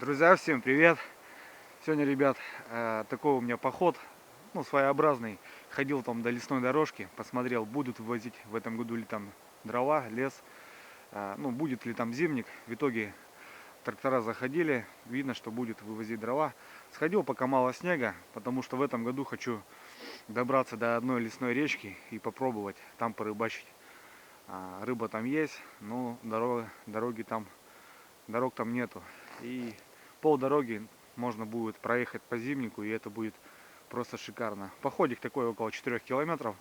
Друзья, всем привет! Сегодня, ребят, такой у меня поход, своеобразный. Ходил там до лесной дорожки, посмотрел, будут вывозить в этом году ли там дрова, лес, будет ли там зимник. В итоге трактора заходили, видно, что будет вывозить дрова. Сходил, пока мало снега, потому что в этом году хочу добраться до одной лесной речки и попробовать там порыбачить. Рыба там есть, но дорог там нету. И полдороги можно будет проехать по зимнику, и это будет просто шикарно. Походик такой около 4 километров.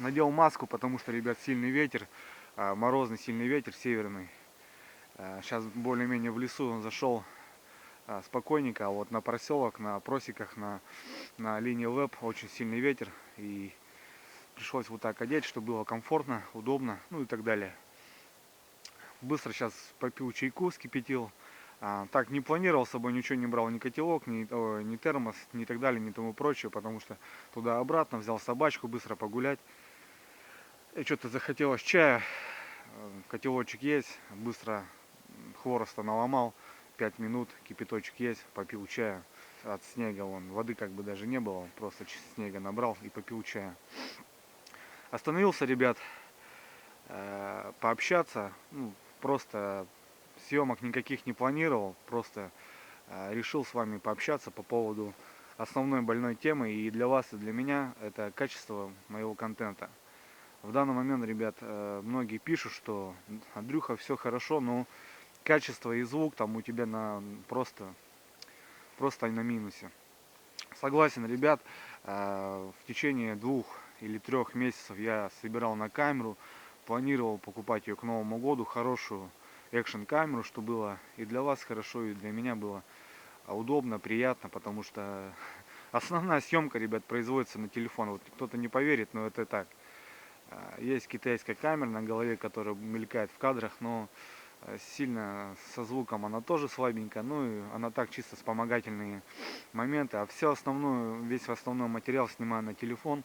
Надел маску, потому что, ребят, сильный ветер, морозный сильный ветер, северный. Сейчас более-менее в лесу зашел спокойненько, а вот на проселок, на просеках, на линии ЛЭП очень сильный ветер. И пришлось вот так одеть, чтобы было комфортно, удобно, и так далее. Быстро сейчас попил чайку, вскипятил. Так, не планировал с собой, ничего не брал, ни котелок, ни термос, ни так далее, ни тому прочее, потому что туда-обратно взял собачку, быстро погулять. И что-то захотелось чая, котелочек есть, быстро хвороста наломал, 5 минут, кипяточек есть, попил чая. От снега воды как бы даже не было, просто снега набрал и попил чая. Остановился, ребят, пообщаться, просто съемок никаких не планировал, просто решил с вами пообщаться по поводу основной больной темы, и для вас, и для меня это качество моего контента. В данный момент, ребят, многие пишут, что Андрюха, все хорошо, но качество и звук там у тебя просто на минусе. Согласен, ребят, в течение 2 или 3 месяцев я собирал на камеру, планировал покупать ее к Новому году, хорошую экшн камеру, что было и для вас хорошо, и для меня было удобно, приятно, потому что основная съемка, ребят, производится на телефон. Вот кто-то не поверит, но это так. Есть китайская камера на голове, которая мелькает в кадрах, но сильно со звуком она тоже слабенькая, и она так чисто вспомогательные моменты, а весь основной материал снимаю на телефон.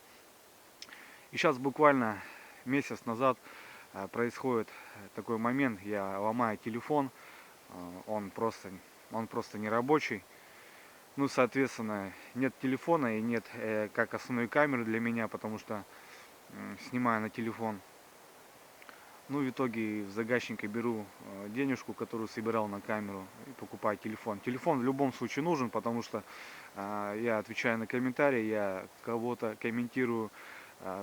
И сейчас буквально месяц назад происходит такой момент, я ломаю телефон, он просто не рабочий. Соответственно, нет телефона и нет как основной камеры для меня, потому что снимаю на телефон. В итоге в загашнике беру денежку, которую собирал на камеру, и покупаю телефон. Телефон в любом случае нужен, потому что я отвечаю на комментарии, я кого-то комментирую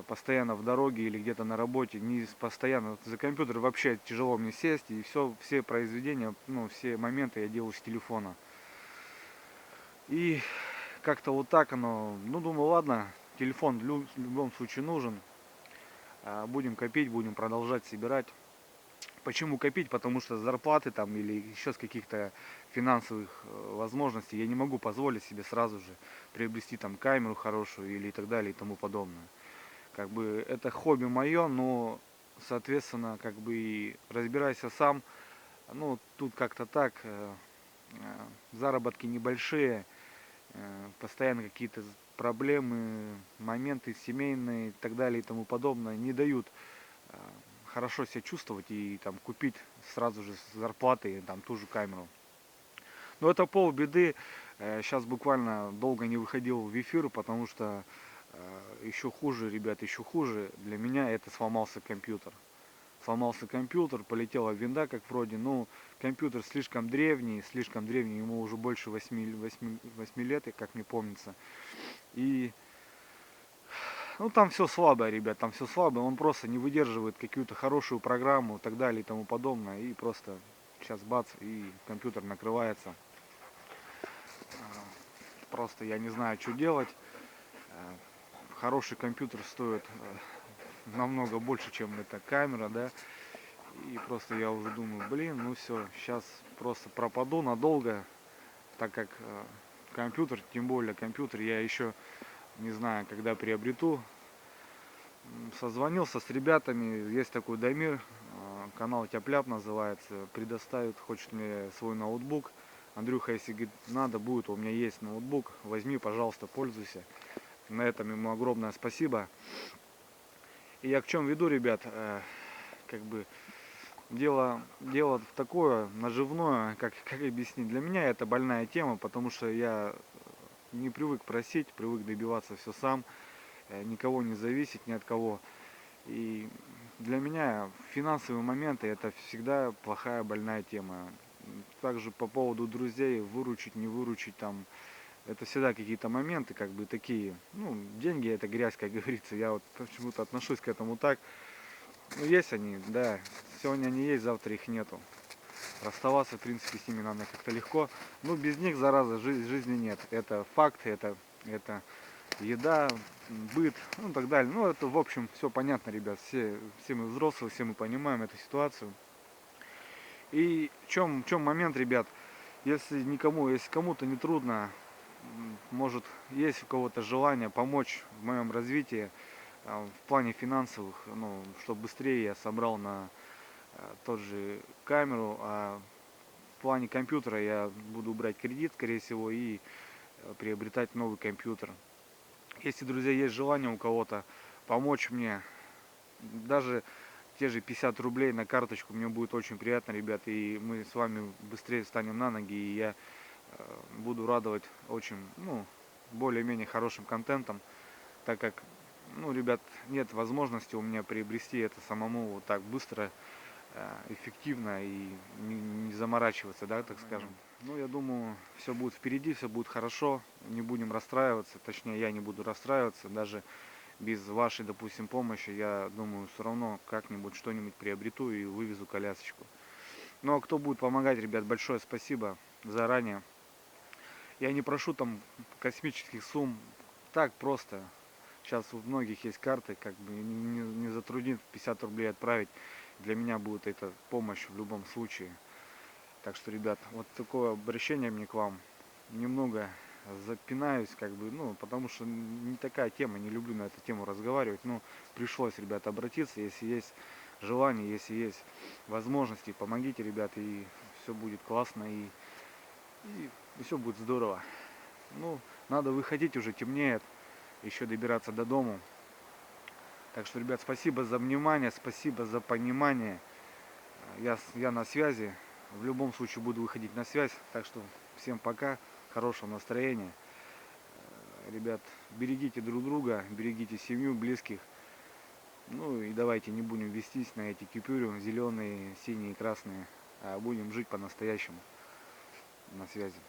постоянно в дороге или где-то на работе, не постоянно. За компьютер вообще тяжело мне сесть, и все произведения, все моменты я делаю с телефона. И как-то вот так оно, думаю, ладно, телефон в любом случае нужен. Будем копить, будем продолжать собирать. Почему копить? Потому что зарплаты там или еще с каких-то финансовых возможностей я не могу позволить себе сразу же приобрести там камеру хорошую или и так далее и тому подобное. Как бы это хобби мое, но соответственно как бы и разбирайся сам. Тут как-то так, заработки небольшие, постоянно какие-то проблемы, моменты семейные и так далее и тому подобное не дают хорошо себя чувствовать и там купить сразу же с зарплаты там ту же камеру. Но это полбеды. Сейчас буквально долго не выходил в эфир, потому что еще хуже, ребят, еще хуже. Для меня это сломался компьютер. Сломался компьютер, полетела винда, как вроде, компьютер слишком древний, ему уже больше 8 лет, как мне помнится. И там все слабое, ребят, там все слабое, он просто не выдерживает какую-то хорошую программу и так далее и тому подобное. И просто сейчас бац, и компьютер накрывается. Просто я не знаю, что делать. Хороший компьютер стоит намного больше, чем эта камера, да. И просто я уже думаю, все, сейчас просто пропаду надолго, так как компьютер, тем более компьютер, я еще не знаю, когда приобрету. Созвонился с ребятами, есть такой Дамир, канал Тяп-Ляп называется, предоставит, хочет мне свой ноутбук. Андрюха, если говорит, надо будет, у меня есть ноутбук, возьми, пожалуйста, пользуйся. На этом ему огромное спасибо. И я к чему веду, ребят, дело в такое наживное, как объяснить. Для меня это больная тема, потому что я не привык просить, привык добиваться все сам, никого не зависеть ни от кого. И для меня финансовые моменты это всегда плохая больная тема. Также по поводу друзей, выручить, не выручить там, это всегда какие-то моменты, как бы такие, ну, деньги это грязь, как говорится, я вот почему-то отношусь к этому так. Ну, есть они, да, сегодня они есть, завтра их нету. Расставаться, в принципе, с ними надо как-то легко. Ну, без них, зараза, жизни нет. Это факт, это еда, быт, ну, и так далее. Ну, это, в общем, все понятно, ребят. Все мы взрослые, все мы понимаем эту ситуацию. И в чем момент, ребят, если кому-то не трудно, может, есть у кого-то желание помочь в моем развитии, в плане финансовых, ну, чтобы быстрее я собрал на тот же камеру, а в плане компьютера я буду брать кредит, скорее всего, и приобретать новый компьютер. Если, друзья, есть желание у кого-то помочь мне, даже те же 50 рублей на карточку, мне будет очень приятно, ребят, и мы с вами быстрее встанем на ноги, и я буду радовать очень, ну, более-менее хорошим контентом, так как, ну, ребят, нет возможности у меня приобрести это самому вот так быстро, эффективно и не заморачиваться, да, так скажем. Ну, я думаю, все будет впереди, все будет хорошо, не будем расстраиваться, точнее, я не буду расстраиваться, даже без вашей, допустим, помощи, я думаю, все равно как-нибудь что-нибудь приобрету и вывезу колясочку. Ну, а кто будет помогать, ребят, большое спасибо заранее. Я не прошу там космических сумм, так просто. Сейчас у многих есть карты, как бы не затруднит 50 рублей отправить. Для меня будет это помощь в любом случае. Так что, ребят, вот такое обращение мне к вам. Немного запинаюсь, как бы, ну, потому что не такая тема, не люблю на эту тему разговаривать. Но пришлось, ребят, обратиться, если есть желание, если есть возможности, помогите, ребят, и все будет классно, и все будет здорово. Ну, надо выходить, уже темнеет, еще добираться до дому. Так что, ребят, спасибо за внимание, спасибо за понимание. Я на связи. В любом случае буду выходить на связь. Так что всем пока, хорошего настроения. Ребят, берегите друг друга, берегите семью, близких. Ну и давайте не будем вестись на эти купюры, зеленые, синие, красные, а будем жить по-настоящему. На связи.